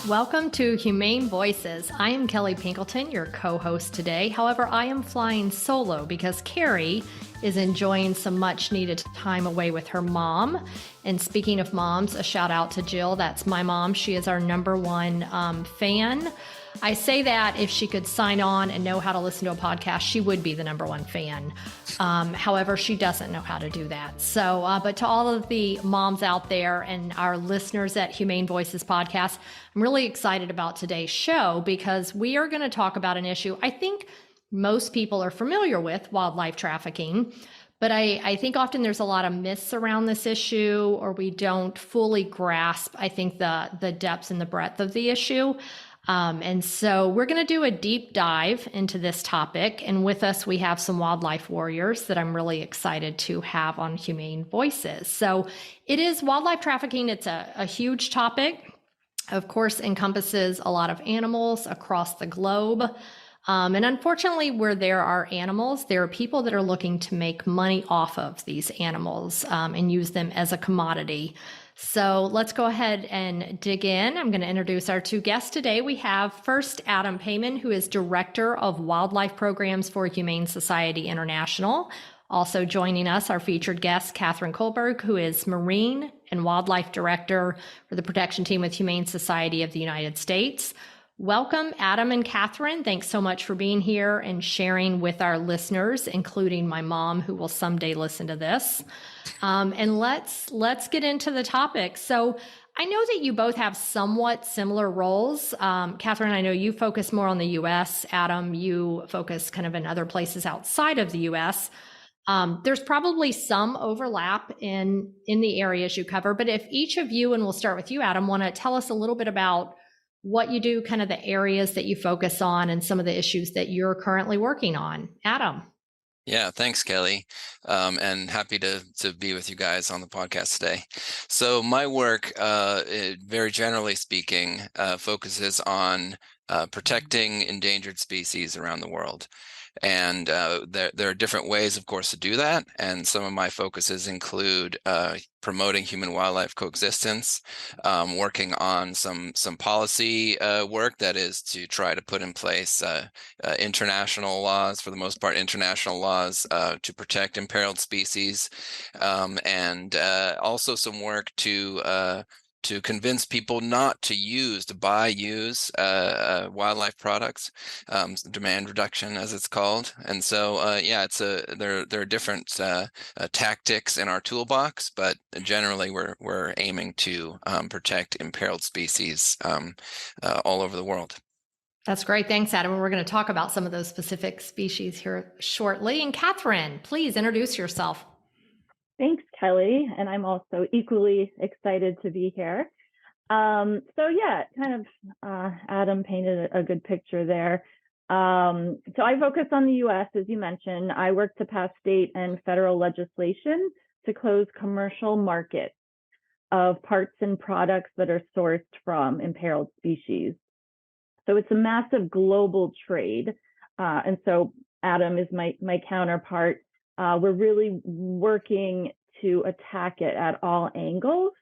Welcome to Humane Voices. I am Kelly Pinkleton, your co-host today. However, I am flying solo because Carrie is enjoying some much needed time away with her mom. And speaking of moms, a shout out to Jill. That's my mom. She is our number one fan. I say that if she could sign on and know how to listen to a podcast, she would be the number one fan. However, she doesn't know how to do that. So, but to all of the moms out there and our listeners at Humane Voices podcast, I'm really excited about today's show because we are going to talk about an issue I think most people are familiar with, wildlife trafficking. But I think often there's a lot of myths around this issue, or we don't fully grasp, I think, the depths and the breadth of the issue. And so we're going to do a deep dive into this topic. And with us, we have some wildlife warriors that I'm really excited to have on Humane Voices. So it is wildlife trafficking. It's a huge topic, of course, encompasses a lot of animals across the globe. And unfortunately, where there are animals, there are people that are looking to make money off of these animals and use them as a commodity. So let's go ahead and dig in. I'm going to introduce our two guests today. We have first Adam Payman, who is Director of Wildlife Programs for Humane Society International. Also joining us, our featured guest, Catherine Kohlberg, who is Marine and Wildlife Director for the Protection Team with Humane Society of the United States. Welcome, Adam and Catherine. Thanks so much for being here and sharing with our listeners, including my mom, who will someday listen to this. And let's get into the topic. So I know that you both have somewhat similar roles. Catherine, I know you focus more on the U.S. Adam, you focus kind of in other places outside of the U.S. There's probably some overlap in the areas you cover, but if each of you, and we'll start with you, Adam, want to tell us a little bit about what you do, kind of the areas that you focus on and some of the issues that you're currently working on. Adam. Yeah, thanks, Kelly. And happy to be with you guys on the podcast today. So my work, very generally speaking, focuses on protecting endangered species around the world. And there are different ways, of course, to do that. And some of my focuses include promoting human-wildlife coexistence, working on some policy work, that is to try to put in place international laws, for the most part, international laws to protect imperiled species, and also some work to convince people not to use wildlife products, demand reduction, as it's called. And so, yeah, there are different tactics in our toolbox, but generally we're aiming to protect imperiled species all over the world. That's great. Thanks, Adam. We're going to talk about some of those specific species here shortly. And Catherine, please introduce yourself. Thanks, Kelly. And I'm also equally excited to be here. So yeah, kind of Adam painted a good picture there. So I focus on the U.S., as you mentioned. I work to pass state and federal legislation to close commercial markets of parts and products that are sourced from imperiled species. So it's a massive global trade. And so Adam is my counterpart. We're really working to attack it at all angles,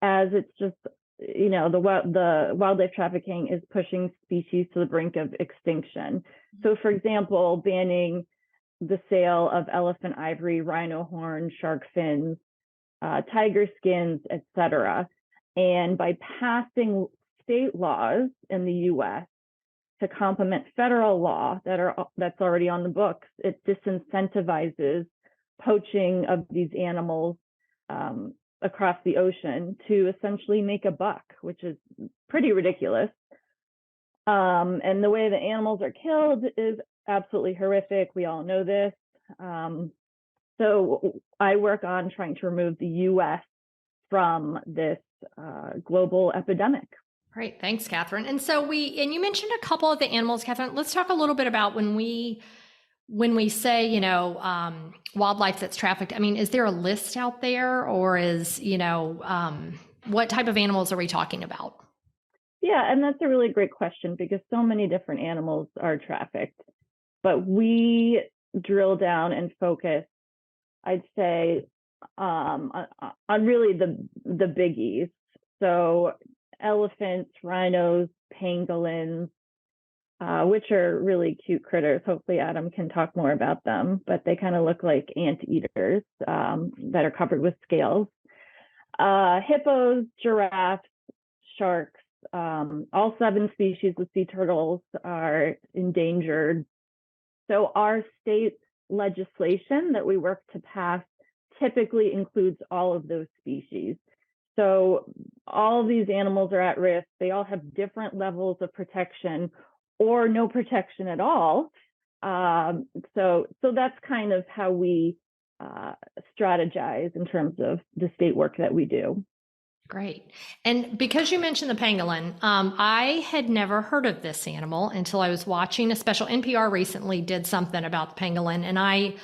as it's just, the wildlife trafficking is pushing species to the brink of extinction. So, for example, banning the sale of elephant ivory, rhino horn, shark fins, tiger skins, etc. And by passing state laws in the U.S. to complement federal law that's already on the books, it disincentivizes poaching of these animals across the ocean to essentially make a buck, which is pretty ridiculous. And the way the animals are killed is absolutely horrific. We all know this. So I work on trying to remove the U.S. from this global epidemic. Great. Thanks, Catherine. And so you mentioned a couple of the animals, Catherine. Let's talk a little bit about when we say, wildlife that's trafficked. I mean, is there a list out there, or what type of animals are we talking about? Yeah, and that's a really great question, because so many different animals are trafficked. But we drill down and focus, I'd say, on really the biggies. So elephants, rhinos, pangolins, which are really cute critters. Hopefully Adam can talk more about them, but they kind of look like anteaters that are covered with scales. Hippos, giraffes, sharks, all 7 species of sea turtles are endangered. So our state legislation that we work to pass typically includes all of those species. So all of these animals are at risk. They all have different levels of protection or no protection at all. So that's kind of how we strategize in terms of the state work that we do. Great. And because you mentioned the pangolin, I had never heard of this animal until I was watching a special. NPR recently did something about the pangolin, and I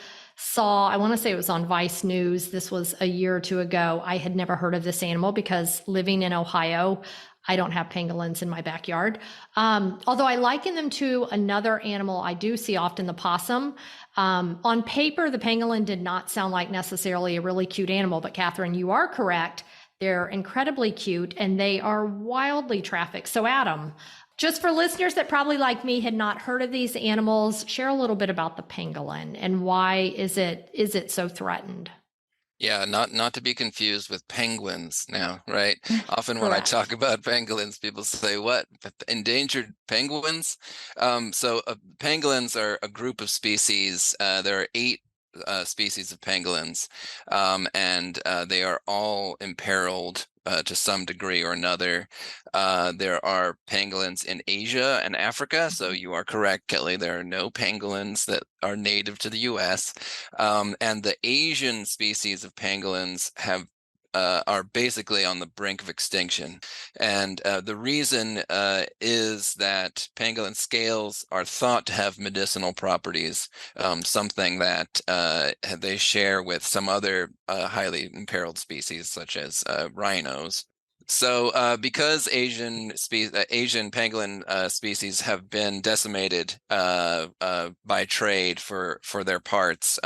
want to say it was on Vice News. This was a year or two ago. I had never heard of this animal because living in Ohio, I don't have pangolins in my backyard. Although I liken them to another animal I do see often, the possum. On paper, the pangolin did not sound like necessarily a really cute animal, but Catherine, you are correct. They're incredibly cute and they are wildly trafficked. So Adam, just for listeners that probably like me had not heard of these animals, share a little bit about the pangolin and why is it so threatened? Yeah, not to be confused with penguins now, right? Often when I Correct. talk about pangolins, people say, "What? Endangered penguins?" So pangolins are a group of species. There are 8 species of pangolins, and they are all imperiled to some degree or another. There are pangolins in Asia and Africa, so you are correct, Kelly. There are no pangolins that are native to the U.S. And the Asian species of pangolins are basically on the brink of extinction. And the reason is that pangolin scales are thought to have medicinal properties, something that they share with some other highly imperiled species, such as rhinos. So because Asian pangolin species have been decimated by trade for their parts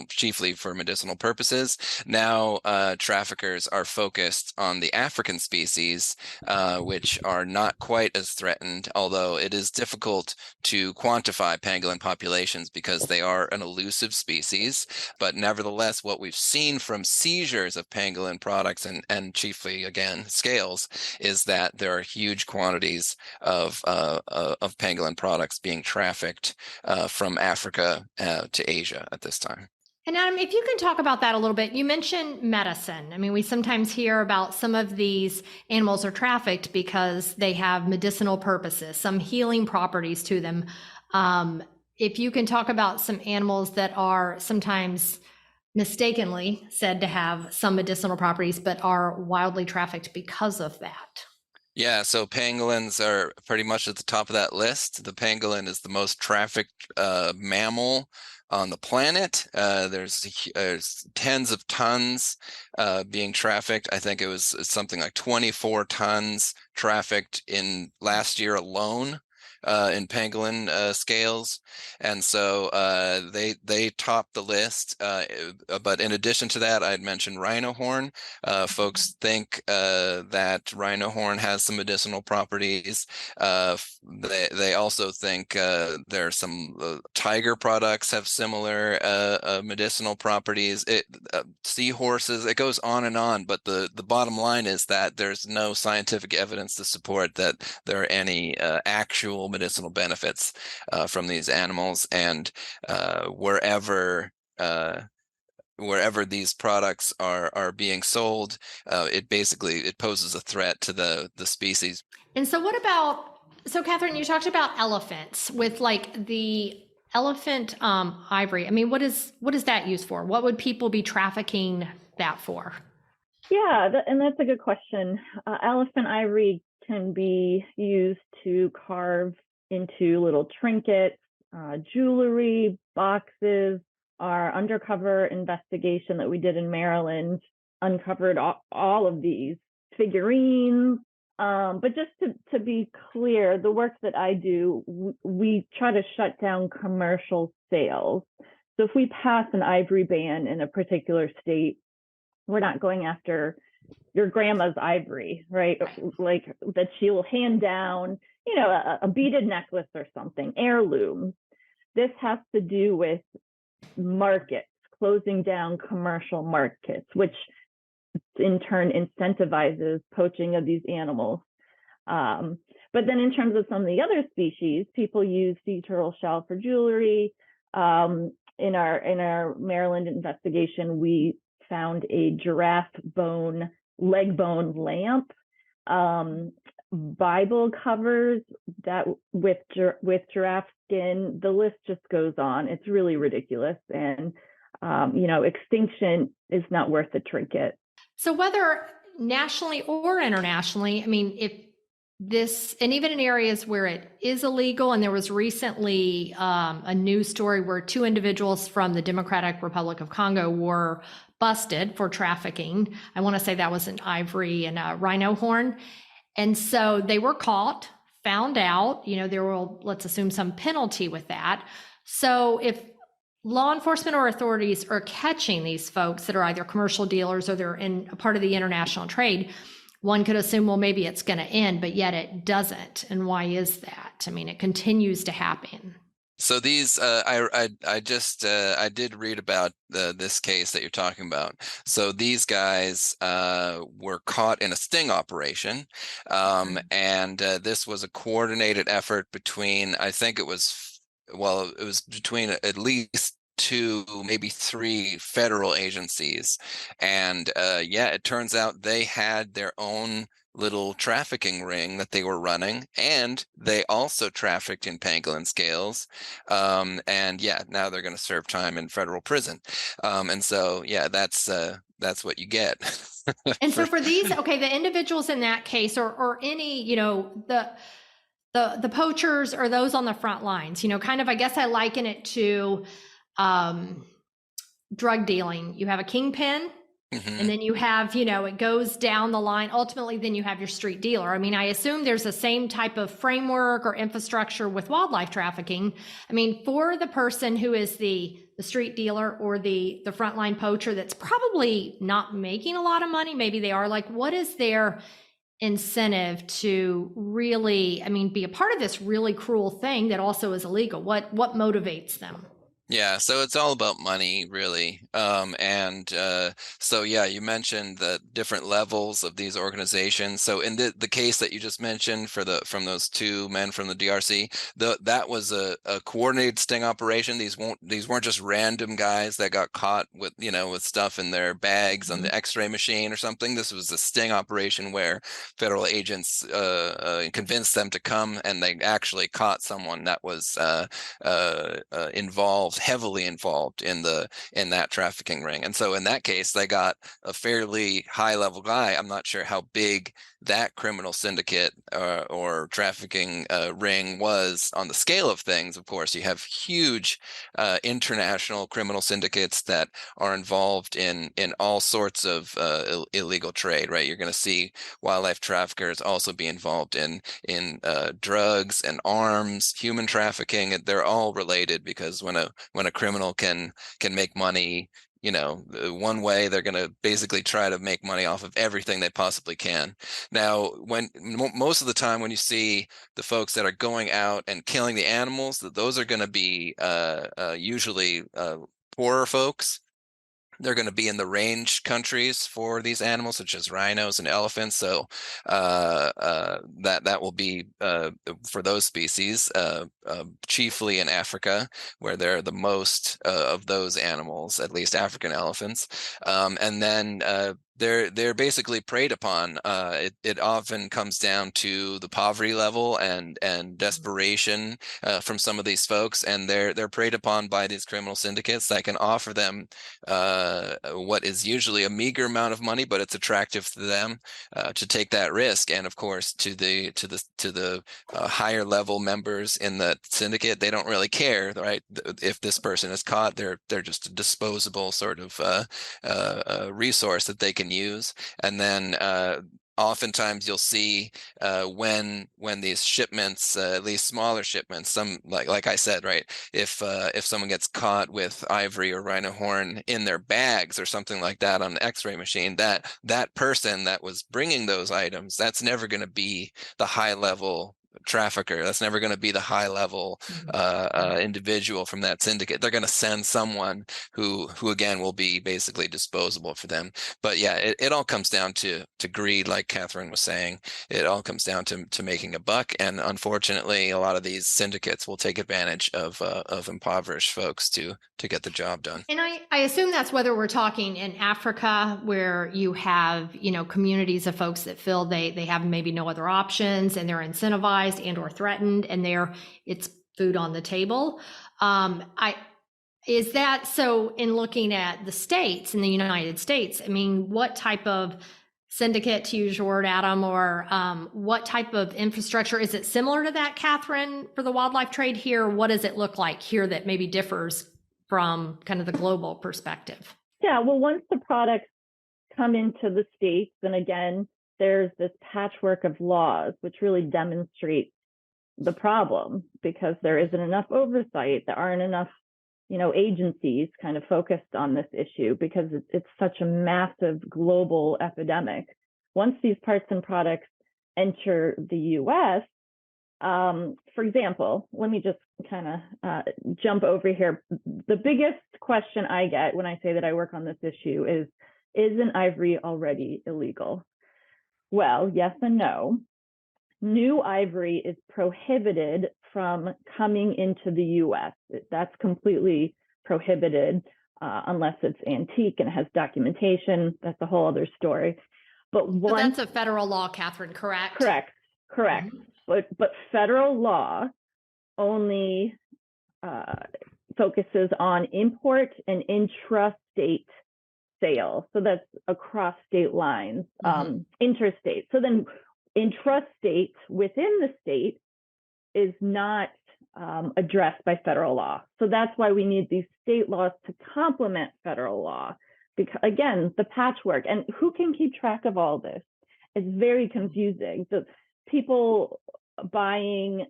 chiefly for medicinal purposes, now traffickers are focused on the African species, which are not quite as threatened, although it is difficult to quantify pangolin populations because they are an elusive species. But nevertheless, what we've seen from seizures of pangolin products and chiefly, again, scales, is that there are huge quantities of pangolin products being trafficked from Africa to Asia at this time. And Adam, if you can talk about that a little bit, you mentioned medicine. I mean, we sometimes hear about some of these animals are trafficked because they have medicinal purposes, some healing properties to them. If you can talk about some animals that are sometimes mistakenly said to have some medicinal properties, but are wildly trafficked because of that. Yeah, so pangolins are pretty much at the top of that list. The pangolin is the most trafficked mammal on the planet. There's tens of tons being trafficked. I think it was something like 24 tons trafficked in last year alone in pangolin scales. And so they top the list. But in addition to that, I'd mentioned rhino horn. Folks think that rhino horn has some medicinal properties. They also think there are some tiger products have similar medicinal properties. Seahorses, it goes on and on. But the bottom line is that there's no scientific evidence to support that there are any actual medicinal benefits from these animals, and wherever these products are being sold, it poses a threat to the species. And so so Catherine, you talked about elephants with like the elephant ivory. I mean, what is that used for? What would people be trafficking that for? Yeah, and that's a good question. Elephant ivory can be used to carve into little trinkets, jewelry, boxes. Our undercover investigation that we did in Maryland uncovered all of these figurines. But just to be clear, the work that I do, we try to shut down commercial sales. So if we pass an ivory ban in a particular state, we're not going after your grandma's ivory, right? Like that she will hand down, you know, a beaded necklace or something, heirloom. This has to do with markets, closing down commercial markets, which in turn incentivizes poaching of these animals. But then in terms of some of the other species, people use sea turtle shell for jewelry. In our Maryland investigation, we found a giraffe bone, leg bone lamp, Bible covers that with giraffe skin. The list just goes on. It's really ridiculous. And, you know, extinction is not worth the trinket. So whether nationally or internationally, I mean, if this, and even in areas where it is illegal, and there was recently a news story where 2 individuals from the Democratic Republic of Congo were busted for trafficking. I want to say that was an ivory and a rhino horn. And so they were caught, found out, you know, there will, let's assume, some penalty with that. So if law enforcement or authorities are catching these folks that are either commercial dealers or they're in a part of the international trade, one could assume, well, maybe it's going to end, but yet it doesn't. And why is that? I mean, it continues to happen. So these, I did read about this case that you're talking about. So these guys were caught in a sting operation, and this was a coordinated effort between, I think it was between at least 2, maybe 3 federal agencies. And yeah, it turns out they had their own little trafficking ring that they were running, and they also trafficked in pangolin scales. And yeah, now they're going to serve time in federal prison. And so yeah, that's what you get. And so for these, okay, the individuals in that case, or any, you know, the poachers or those on the front lines, you know, kind of, I guess I liken it to drug dealing. You have a kingpin, and then you have, you know, it goes down the line. Ultimately, then you have your street dealer. I mean, I assume there's the same type of framework or infrastructure with wildlife trafficking. I mean, for the person who is the street dealer or the frontline poacher that's probably not making a lot of money, maybe they are, like, what is their incentive to really, I mean, be a part of this really cruel thing that also is illegal? What motivates them? Yeah, so it's all about money, really. So yeah, you mentioned the different levels of these organizations. So in the case that you just mentioned from those 2 men from the DRC, that was a coordinated sting operation. These weren't just random guys that got caught with, you know, with stuff in their bags on the X-ray machine or something. This was a sting operation where federal agents convinced them to come, and they actually caught someone that was heavily involved in that trafficking ring. And so in that case, they got a fairly high level guy. I'm not sure how big that criminal syndicate or trafficking ring was on the scale of things. Of course, you have huge international criminal syndicates that are involved in all sorts of illegal trade, right? You're going to see wildlife traffickers also be involved in drugs and arms, human trafficking. They're all related, because when a criminal can make money, you know, one way, they're going to basically try to make money off of everything they possibly can. Now, when most of the time when you see the folks that are going out and killing the animals, those are going to be usually poorer folks. They're going to be in the range countries for these animals, such as rhinos and elephants. So that will be for those species, chiefly in Africa, where there are the most of those animals, at least African elephants. And then they're basically preyed upon. It often comes down to the poverty level and desperation from some of these folks, and they're preyed upon by these criminal syndicates that can offer them what is usually a meager amount of money, but it's attractive to them to take that risk. And of course, to the higher level members in the syndicate, they don't really care, right? If this person is caught, they're just a disposable sort of resource that they can can use. And then oftentimes you'll see when these shipments, at least smaller shipments, some like I said, right? If someone gets caught with ivory or rhino horn in their bags or something like that on an X-ray machine, that person that was bringing those items, that's never going to be the high level trafficker. That's never going to be the high level individual from that syndicate. They're going to send someone who again will be basically disposable for them. But yeah, it all comes down to greed, like Catherine was saying. It all comes down to making a buck, and unfortunately a lot of these syndicates will take advantage of impoverished folks to get the job done. And I assume that's whether we're talking in Africa, where you have, communities of folks that feel they have maybe no other options, and they're incentivized and or threatened, and it's food on the table. Is that so? In looking at the states, in the United States, I mean, what type of syndicate, to use your word, Adam, or what type of infrastructure? Is it similar to that, Catherine, for the wildlife trade here? What does it look like here that maybe differs from kind of the global perspective? Yeah, well, once the products come into the States, then again, there's this patchwork of laws, which really demonstrates the problem, because there isn't enough oversight. There aren't enough, agencies kind of focused on this issue, because it's such a massive global epidemic. Once these parts and products enter the U.S., for example, let me just kind of jump over here. The biggest question I get when I say that I work on this issue is an ivory already illegal? Well, yes and no. New ivory is prohibited from coming into the U.S. That's completely prohibited unless it's antique and has documentation. That's a whole other story. But that's a federal law, Catherine, correct? Correct. Mm-hmm. But federal law only focuses on import and intrastate sale. So that's across state lines, interstate. So then intrastate within the state is not addressed by federal law. So that's why we need these state laws to complement federal law. Because again, the patchwork, and who can keep track of all this? It's very confusing. The people buying,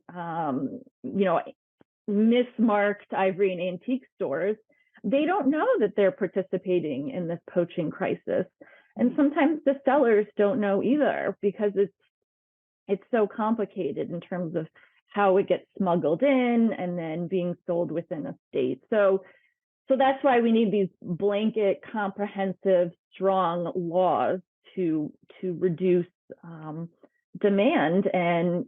mismarked ivory in antique stores, they don't know that they're participating in this poaching crisis. And sometimes the sellers don't know either, because it's so complicated in terms of how it gets smuggled in and then being sold within a state. So that's why we need these blanket, comprehensive, strong laws to reduce demand, and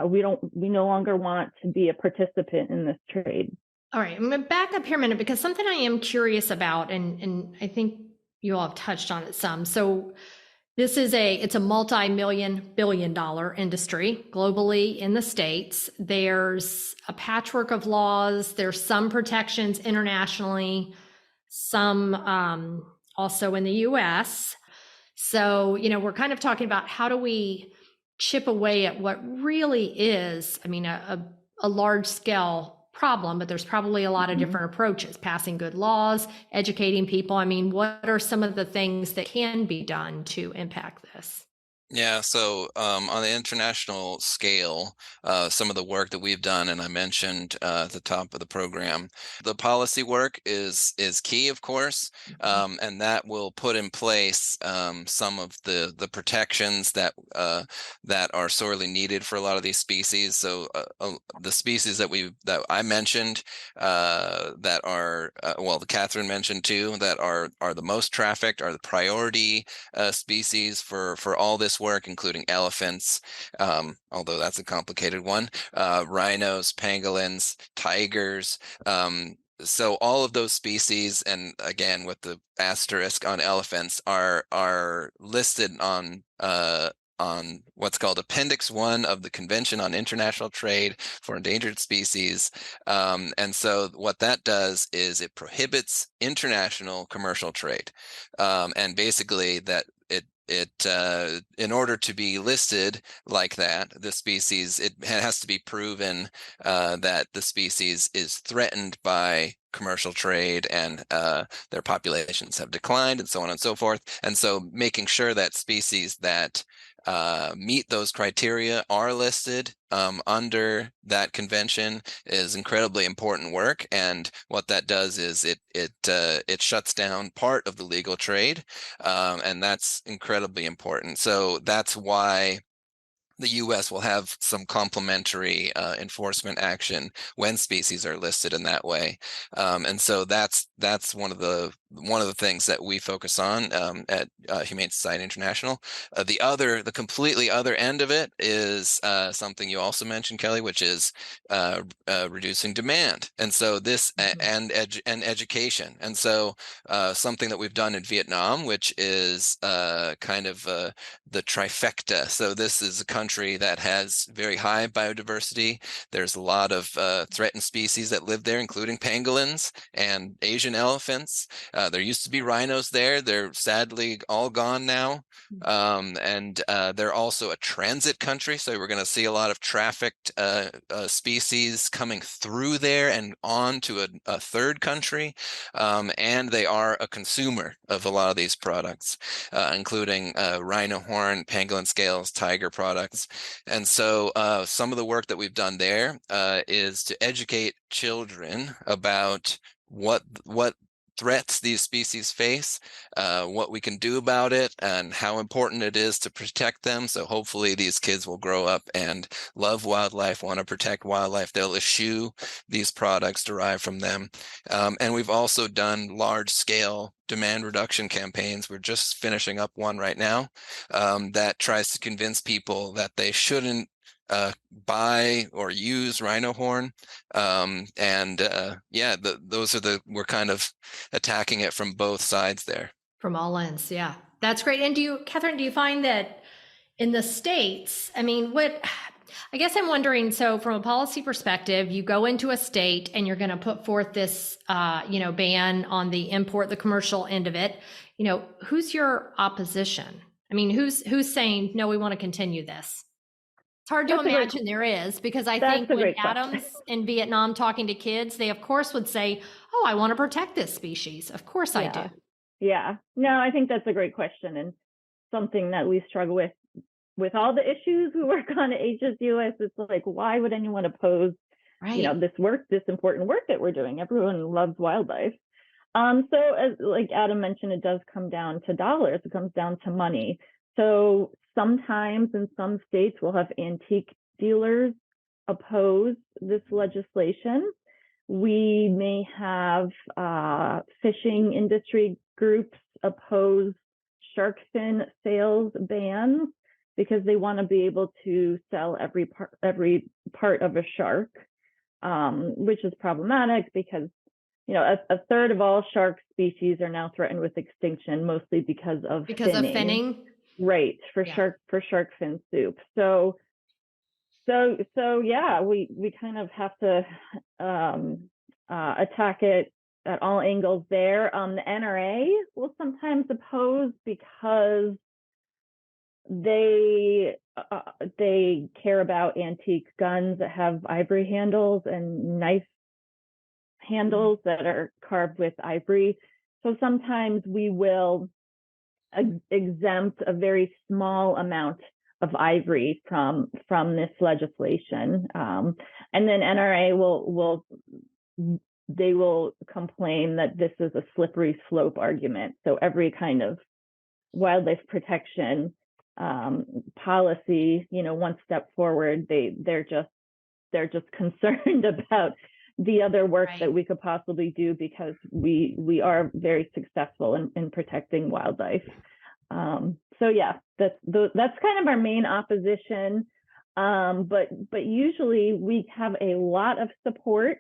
we no longer want to be a participant in this trade. All right, I'm going to back up here a minute, because something I am curious about, and I think you all have touched on it some. So this is it's a multi-billion-dollar industry globally in the States. There's a patchwork of laws. There's some protections internationally, some also in the U.S. So, we're kind of talking about how do we chip away at what really is, a large scale problem, but there's probably a lot of different approaches: passing good laws, educating people. What are some of the things that can be done to impact this? Yeah, so on the international scale, some of the work that we've done, and I mentioned at the top of the program, the policy work is key, of course, and that will put in place some of the protections that are sorely needed for a lot of these species. So the species that I mentioned, that are that Catherine mentioned too, that are the most trafficked, are the priority species for all this work, including elephants, although that's a complicated one, rhinos, pangolins, tigers. So all of those species, and again with the asterisk on elephants, are listed on what's called Appendix 1 of the Convention on International Trade for Endangered Species. And so what that does is it prohibits international commercial trade. And basically that in order to be listed like that, the species, it has to be proven that the species is threatened by commercial trade, and their populations have declined, and so on and so forth. And so making sure that species that meet those criteria are listed under that convention is incredibly important work. And what that does is it shuts down part of the legal trade, and that's incredibly important. So that's why the U.S. will have some complementary enforcement action when species are listed in that way, and so that's one of the things that we focus on at Humane Society International. The completely other end of it is something you also mentioned, Kelly, which is reducing demand, and so this and education, and so something that we've done in Vietnam, which is kind of the trifecta. So this is a country that has very high biodiversity. There's a lot of threatened species that live there, including pangolins and Asian elephants. There used to be rhinos there. They're sadly all gone now. And they're also a transit country, so we're going to see a lot of trafficked species coming through there and on to a third country. And they are a consumer of a lot of these products, including rhino horn, pangolin scales, tiger products. And so some of the work that we've done there is to educate children about what threats these species face, what we can do about it, and how important it is to protect them. So hopefully these kids will grow up and love wildlife, want to protect wildlife. They'll eschew these products derived from them. And we've also done large-scale demand reduction campaigns. We're just finishing up one right now that tries to convince people that they shouldn't buy or use rhino horn. We're kind of attacking it from both sides there. From all ends, yeah. That's great. And Catherine, do you find that in the States, I guess I'm wondering, so from a policy perspective, you go into a state and you're going to put forth this, ban on the commercial end of it. Who's your opposition? Who's saying, no, we want to continue this? It's hard to imagine there is, because I think when Adam's in Vietnam talking to kids, they of course would say, oh, I want to protect this species. Of course I do. Yeah. No, I think that's a great question, and something that we struggle with all the issues we work on at HSUS. It's like, why would anyone oppose, this important work that we're doing? Everyone loves wildlife. So as like Adam mentioned, it does come down to dollars. It comes down to money. So sometimes in some states we'll have antique dealers oppose this legislation. We may have fishing industry groups oppose shark fin sales bans because they want to be able to sell every part of a shark, which is problematic because a third of all shark species are now threatened with extinction, mostly because of finning. Right, for shark fin soup. So yeah, we kind of have to attack it at all angles there. The NRA will sometimes oppose because they care about antique guns that have ivory handles and knife handles that are carved with ivory. So sometimes we will exempt a very small amount of ivory from this legislation, and then NRA will complain that this is a slippery slope argument. So every kind of wildlife protection policy, one step forward, they're just concerned about the other work that we could possibly do, because we are very successful in protecting wildlife. So yeah, that's kind of our main opposition. But usually we have a lot of support.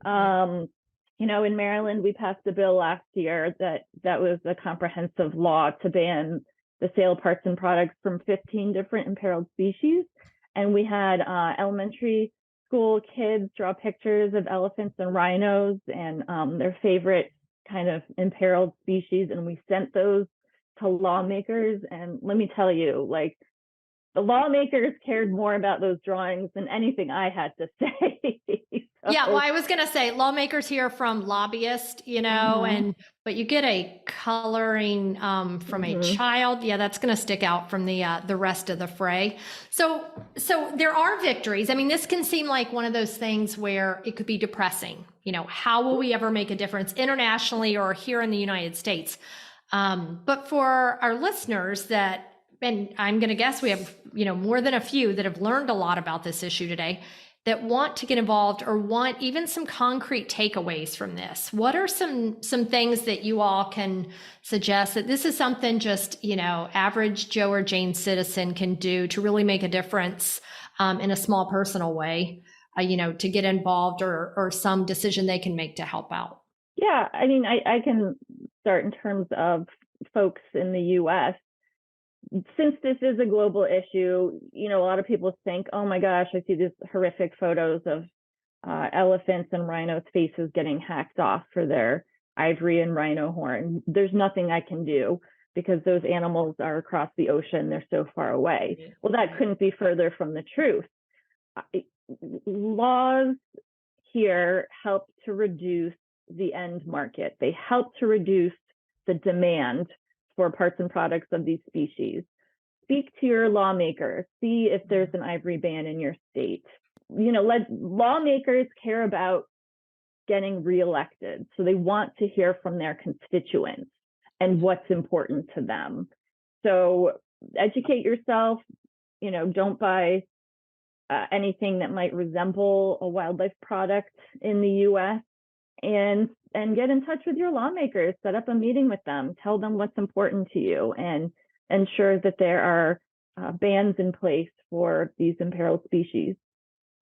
In Maryland, we passed a bill last year that was a comprehensive law to ban the sale of parts and products from 15 different imperiled species. And we had elementary school kids draw pictures of elephants and rhinos and their favorite kind of imperiled species. And we sent those to lawmakers. And let me tell you, like, the lawmakers cared more about those drawings than anything I had to say. Yeah, well, I was going to say lawmakers hear from lobbyists, but you get a coloring from a child. Yeah, that's going to stick out from the rest of the fray. So there are victories. I mean, this can seem like one of those things where it could be depressing. How will we ever make a difference internationally or here in the United States? But for our listeners and I'm going to guess we have, more than a few that have learned a lot about this issue today, that want to get involved or want even some concrete takeaways from this. What are some things that you all can suggest that this is something just, average Joe or Jane citizen can do to really make a difference in a small personal way, to get involved or some decision they can make to help out? Yeah, I mean, I can start in terms of folks in the U.S. Since this is a global issue, a lot of people think, oh my gosh, I see these horrific photos of elephants and rhinos' faces getting hacked off for their ivory and rhino horn. There's nothing I can do because those animals are across the ocean. They're so far away. Well, that couldn't be further from the truth. Laws here help to reduce the end market. They help to reduce the demand for parts and products of these species. Speak to your lawmakers. See if there's an ivory ban in your state. Let lawmakers care about getting reelected. So they want to hear from their constituents and what's important to them. So educate yourself. Don't buy anything that might resemble a wildlife product in the U.S. and get in touch with your lawmakers. Set up a meeting with them. Tell them what's important to you and ensure that there are bans in place for these imperiled species.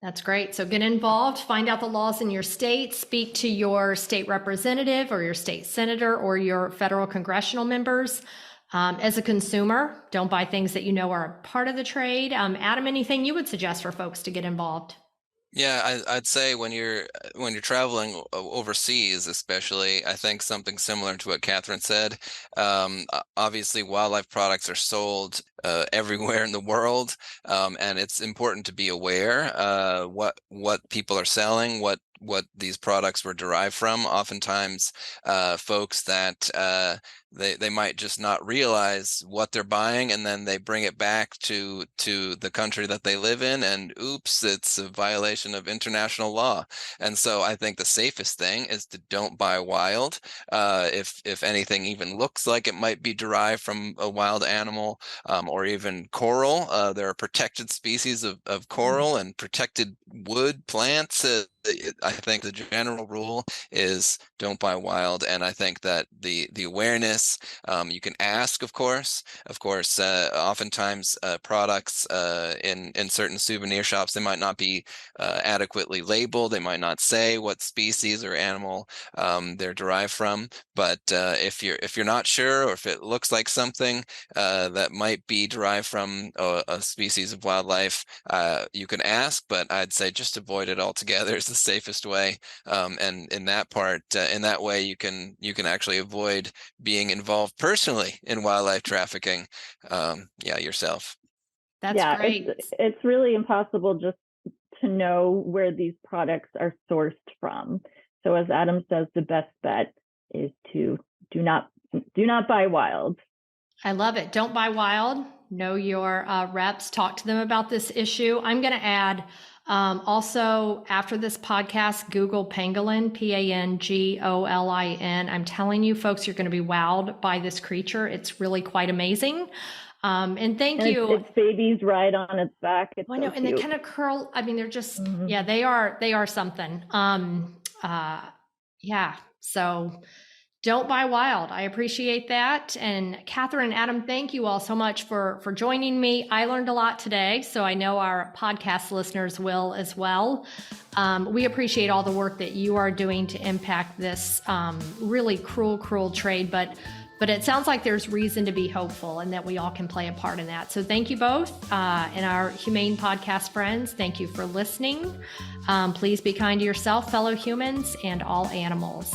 That's great. So get involved, find out the laws in your state, speak to your state representative or your state senator or your federal congressional members. As a consumer, don't buy things that are a part of the trade. Adam, anything you would suggest for folks to get involved? Yeah, I'd say when you're traveling overseas, especially, I think something similar to what Catherine said. Obviously, wildlife products are sold everywhere in the world, and it's important to be aware what people are selling, what these products were derived from. Oftentimes, folks that they might just not realize what they're buying, and then they bring it back to the country that they live in, and oops, it's a violation of international law. And so I think the safest thing is to don't buy wild. If anything even looks like it might be derived from a wild animal, or even coral, there are protected species of coral and protected wood plants. I think the general rule is don't buy wild, and I think that the awareness, you can ask, of course. Oftentimes products in certain souvenir shops, they might not be adequately labeled. They might not say what species or animal they're derived from. But if you're not sure, or if it looks like something that might be derived from a species of wildlife, you can ask. But I'd say just avoid it altogether is the safest way. And in that way, you can actually avoid being involved personally in wildlife trafficking. Yourself. That's great. It's really impossible just to know where these products are sourced from. So as Adam says, the best bet is to do not buy wild. I love it. Don't buy wild. Know your reps. Talk to them about this issue. I'm going to add also, after this podcast, Google pangolin, Pangolin. I'm telling you, folks, you're going to be wowed by this creature. It's really quite amazing. And thank you. Its babies ride on its back. It's I know, so and cute. they kind of curl. I mean, they're just, they are something. So don't buy wild. I appreciate that. And Catherine and Adam, thank you all so much for joining me. I learned a lot today, so I know our podcast listeners will as well. We appreciate all the work that you are doing to impact this really cruel trade, but it sounds like there's reason to be hopeful and that we all can play a part in that. So thank you both. And our Humane podcast friends, thank you for listening. Please be kind to yourself, fellow humans, and all animals.